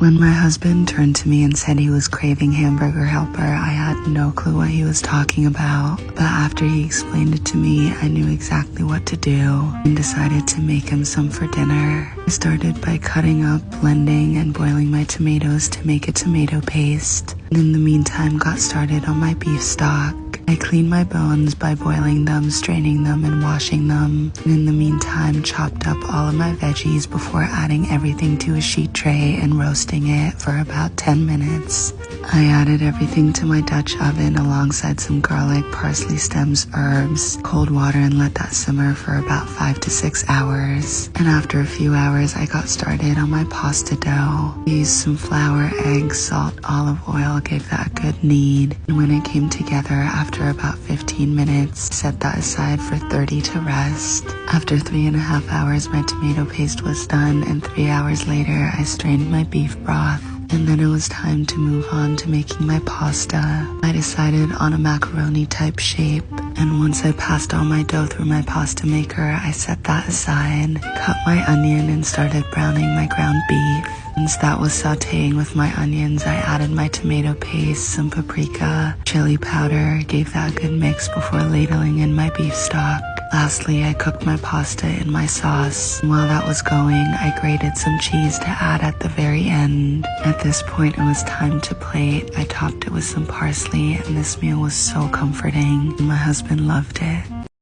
When my husband turned to me and said he was craving hamburger helper, I had no clue what he was talking about, but after he explained it to me, I knew exactly what to do and decided to make him some for dinner. I started by cutting up, blending, and boiling my tomatoes to make a tomato paste, and in the meantime got started on my beef stock. I cleaned my bones by boiling them, straining them, and washing them, and in the meantime chopped up all of my veggies before adding everything to a sheet tray and roasting it for about 10 minutes. I added everything to my Dutch oven alongside some garlic, parsley stems, herbs, cold water, and let that simmer for about 5 to 6 hours. And after a few hours, I got started on my pasta dough. I used some flour, eggs, salt, olive oil, gave that a good knead, and when it came together after about 15 minutes, set that aside for 30 to rest. After 3.5 hours, my tomato paste was done, and 3 hours later, I strained my beef broth. And then it was time to move on to making my pasta. I decided on a macaroni type shape, and once I passed all my dough through my pasta maker, I set that aside, cut my onion, and started browning my ground beef. Once that was sauteing with my onions, I added my tomato paste, some paprika, chili powder, gave that a good mix before ladling in my beef stock. Lastly, I cooked my pasta in my sauce. And while that was going, I grated some cheese to add at the very end. At this point, it was time to plate. I topped it with some parsley, and this meal was so comforting. My husband loved it.